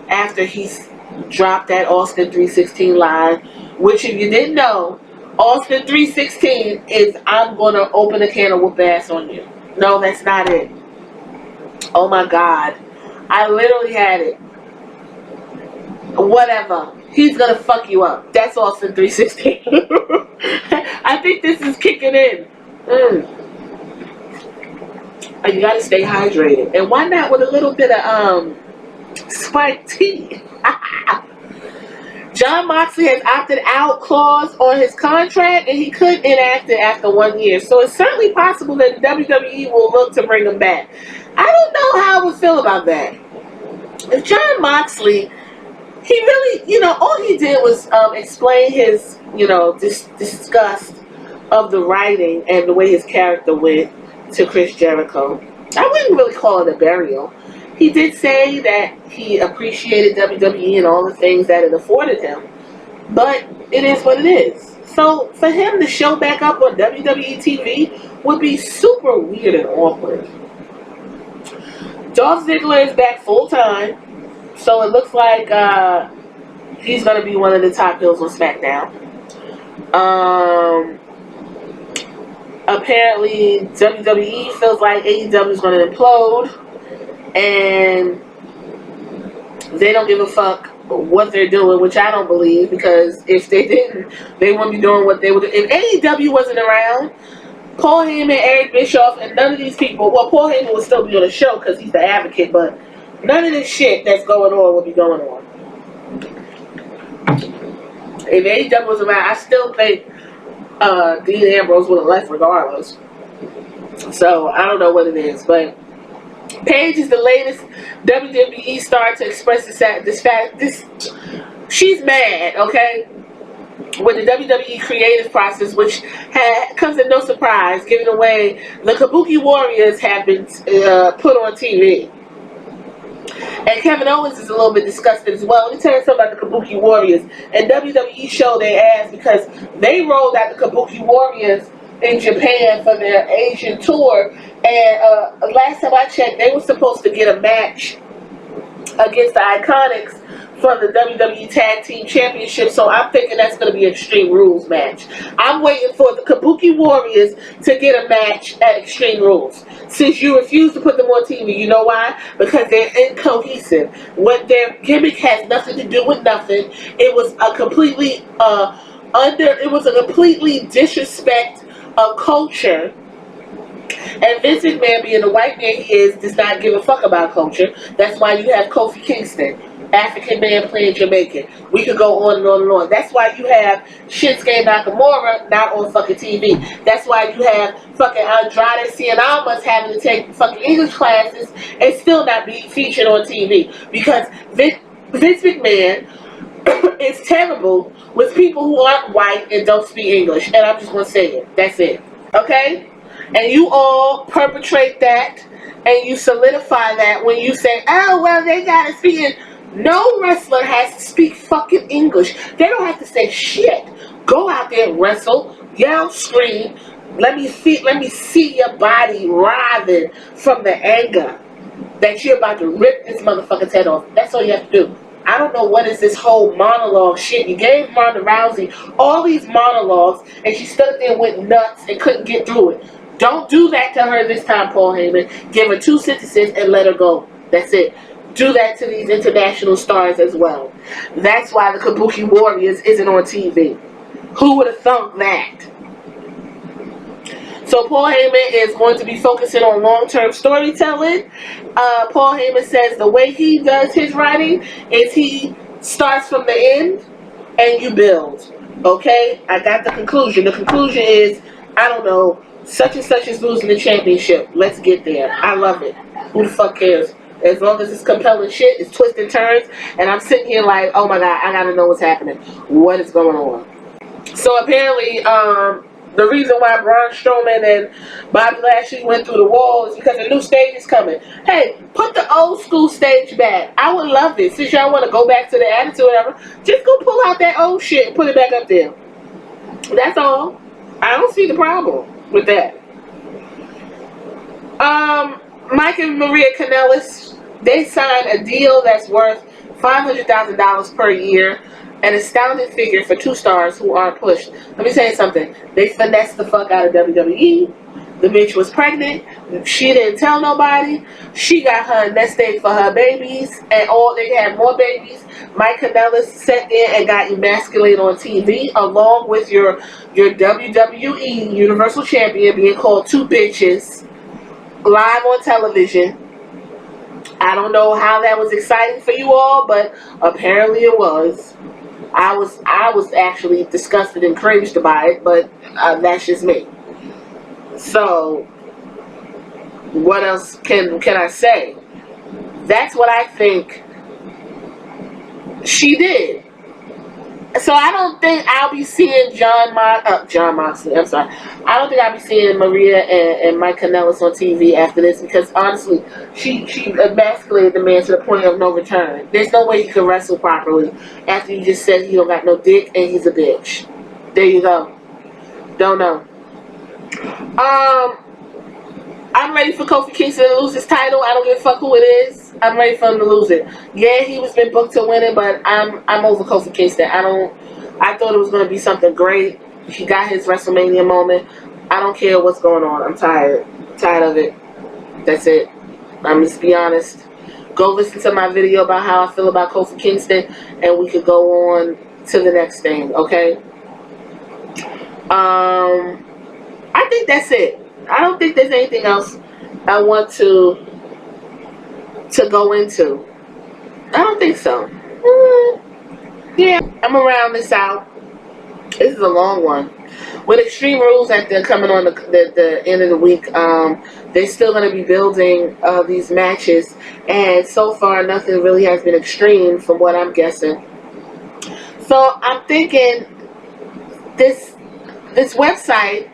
after he's dropped that Austin 316 line, which, if you didn't know, Austin 316 is I'm gonna open a can of whoop ass on you. No, that's not it. Oh my God. I literally had it. Whatever. He's gonna fuck you up. That's Austin 316. I think this is kicking in. And you gotta stay hydrated. And why not with a little bit of spiked tea? Jon Moxley has opted out clause on his contract, and he could enact it after 1 year. So it's certainly possible that WWE will look to bring him back. I don't know how I would feel about that. If Jon Moxley, he really, all he did was explain his, disgust of the writing and the way his character went to Chris Jericho. I wouldn't really call it a burial. He did say that he appreciated WWE and all the things that it afforded him, but it is what it is. So for him to show back up on WWE TV would be super weird and awkward. Dolph Ziggler is back full time, so it looks like he's going to be one of the top heels on SmackDown. Apparently, WWE feels like AEW is going to implode, and they don't give a fuck what they're doing, which I don't believe, because if they didn't, they wouldn't be doing what they would do. If AEW wasn't around, Paul Heyman, Eric Bischoff, and none of these people, well, Paul Heyman would still be on the show because he's the advocate, but none of this shit that's going on would be going on. If AEW was around, I still think Dean Ambrose would have left regardless. So, I don't know what it is, but Paige is the latest WWE star to express this fact. She's mad, okay, with the WWE creative process, which comes as no surprise, given the way the Kabuki Warriors have been put on TV. And Kevin Owens is a little bit disgusted as well. Let me tell you something about the Kabuki Warriors. And WWE showed their ass because they rolled out the Kabuki Warriors in Japan for their Asian tour. And last time I checked, they were supposed to get a match against the Iconics for the WWE Tag Team Championship, so I'm thinking that's going to be an Extreme Rules match. I'm waiting for the Kabuki Warriors to get a match at Extreme Rules. Since you refuse to put them on TV, you know why? Because they're incohesive. What their gimmick has nothing to do with nothing. It was a completely disrespect of culture. And Vince McMahon, being the white man he is, does not give a fuck about culture. That's why you have Kofi Kingston, African man playing Jamaican. We could go on and on and on. That's why you have Shinsuke Nakamura not on fucking TV. That's why you have fucking Andrade Cien Almas having to take fucking English classes and still not be featured on TV. Because Vince McMahon is terrible with people who aren't white and don't speak English. And I'm just going to say it. That's it. Okay? And you all perpetrate that and you solidify that when you say, oh, well, they gotta speak it. No wrestler has to speak fucking English. They don't have to say shit. Go out there and wrestle, yell, scream. Let me see your body writhing from the anger that you're about to rip this motherfucker's head off. That's all you have to do. I don't know what is this whole monologue shit. You gave Ronda Rousey all these monologues and she stood there and went nuts and couldn't get through it. Don't do that to her this time, Paul Heyman. Give her 2 sentences and let her go. That's it. Do that to these international stars as well. That's why the Kabuki Warriors isn't on TV. Who would have thunk that? So Paul Heyman is going to be focusing on long-term storytelling. Paul Heyman says the way he does his writing is he starts from the end and you build. Okay? I got the conclusion. The conclusion is, I don't know, such and such is losing the championship. Let's get there. I love it. Who the fuck cares? As long as it's compelling shit, it's twists and turns, and I'm sitting here like, oh my god, I gotta know what's happening. What is going on? So apparently, the reason why Braun Strowman and Bobby Lashley went through the wall is because a new stage is coming. Hey, put the old school stage back. I would love it. Since y'all want to go back to the attitude or whatever, just go pull out that old shit and put it back up there. That's all. I don't see the problem with that. Mike and Maria Kanellis, they signed a deal that's worth $500,000 per year. An astounding figure for two stars who aren't pushed. Let me tell you something. They finessed the fuck out of WWE. The bitch was pregnant. She didn't tell nobody. She got her nest egg for her babies. And they had more babies. Mike Kanellis sat there and got emasculated on TV along with your WWE Universal Champion being called two bitches live on television. I don't know how that was exciting for you all, but apparently it was. I was actually disgusted and cringed by it, but that's just me. So, what else can I say? That's what I think she did. So I don't think I'll be seeing John Moxley. I'm sorry. I don't think I'll be seeing Maria and Mike Kanellis on TV after this because honestly, she emasculated the man to the point of no return. There's no way he can wrestle properly after you just said he don't got no dick and he's a bitch. There you go. Don't know. I'm ready for Kofi Kingston to lose his title. I don't give a fuck who it is. I'm ready for him to lose it. Yeah, he was been booked to win it, but I'm over Kofi Kingston. I thought it was gonna be something great. He got his WrestleMania moment. I don't care what's going on. I'm tired. Tired of it. That's it. I'm just be honest. Go listen to my video about how I feel about Kofi Kingston, and we could go on to the next thing. Okay. I think that's it. I don't think there's anything else I want to go into. I don't think so. Yeah, I'm gonna round this out. This is a long one. With Extreme Rules coming on the end of the week, they're still going to be building these matches, and so far nothing really has been extreme from what I'm guessing. So I'm thinking this website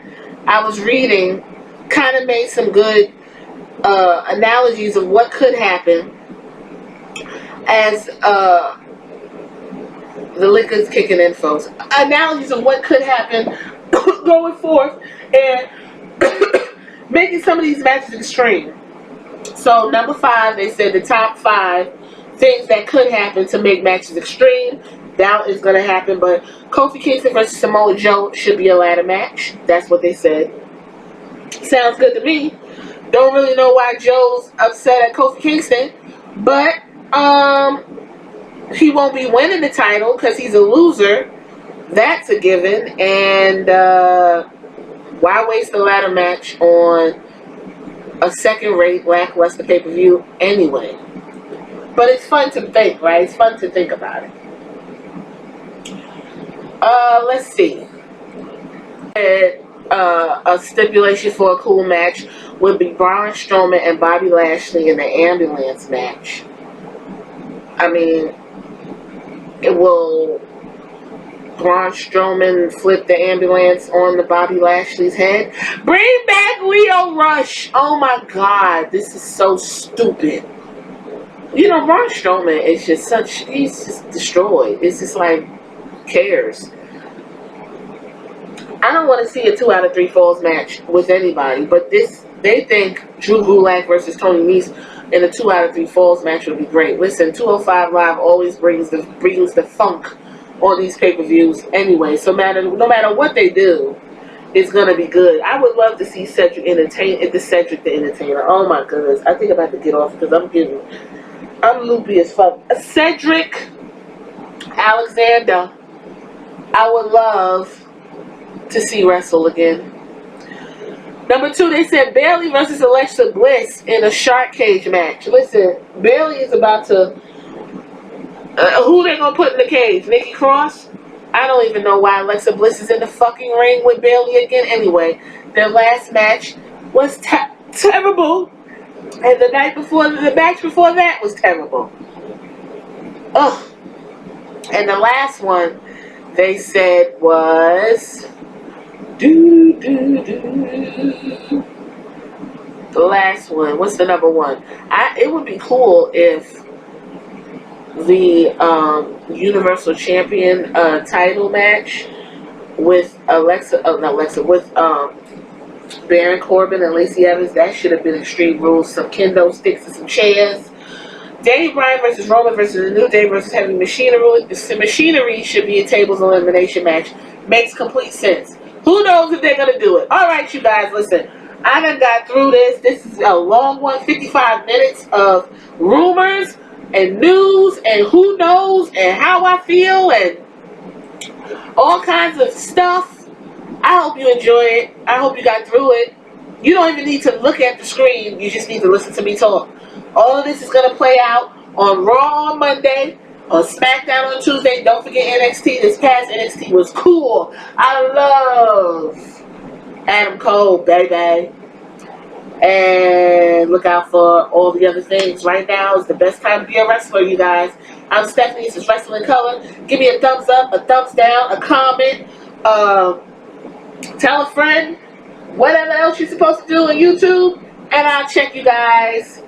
I was reading kind of made some good analogies of what could happen as the liquor's kicking in, folks. Analogies of what could happen going forth and making some of these matches extreme. So number 5, they said the top 5 things that could happen to make matches extreme. That is going to happen, but Kofi Kingston versus Samoa Joe should be a ladder match. That's what they said. Sounds good to me. Don't really know why Joe's upset at Kofi Kingston, but he won't be winning the title because he's a loser. That's a given. And why waste a ladder match on a second-rate lackluster pay-per-view anyway? But it's fun to think, right? It's fun to think about it. Let's see. A stipulation for a cool match would be Braun Strowman and Bobby Lashley in the ambulance match. I mean, will Braun Strowman flip the ambulance on the Bobby Lashley's head? Bring back Leo Rush! Oh my god, this is so stupid. You know, Braun Strowman is just he's just destroyed. It's just like, who cares? I don't want to see a 2 out of 3 falls match with anybody, but they think Drew Gulak versus Tony Nese in a 2 out of 3 falls match would be great. Listen, 205 Live always brings the funk on these pay-per-views anyway. So no matter what they do, it's gonna be good. I would love to see Cedric the Entertainer. Oh my goodness, I think I'm about to get off because I'm loopy as fuck. Cedric Alexander, I would love to see wrestle again. Number 2, they said Bayley versus Alexa Bliss in a shark cage match. Listen, Bayley is about to... who they gonna put in the cage? Nikki Cross? I don't even know why Alexa Bliss is in the fucking ring with Bayley again. Anyway, their last match was terrible. And the match before that was terrible. Ugh. And the last one they said was... The last one. What's the number one? It would be cool if the Universal Champion title match with Baron Corbin and Lacey Evans, that should have been Extreme Rules. Some kendo sticks and some chairs. Danny Bryan versus Roman versus the New Day versus Heavy Machinery. The Machinery should be a tables elimination match. Makes complete sense. Who knows if they're going to do it? All right, you guys, listen. I done got through this. This is a long one, 55 minutes of rumors and news and who knows and how I feel and all kinds of stuff. I hope you enjoy it. I hope you got through it. You don't even need to look at the screen. You just need to listen to me talk. All of this is going to play out on Raw on Monday, on SmackDown on Tuesday. Don't forget NXT. This past NXT was cool. I love Adam Cole, baby. And look out for all the other things. Right now is the best time to be a wrestler, you guys. I'm Stephanie. This is Wrestling Color. Give me a thumbs up, a thumbs down, a comment. Tell a friend. Whatever else you're supposed to do on YouTube. And I'll check you guys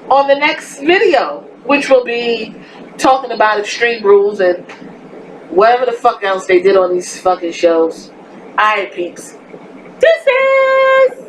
on the next video, which will be talking about Extreme Rules and whatever the fuck else they did on these fucking shows. Alright, peeps. Deuces!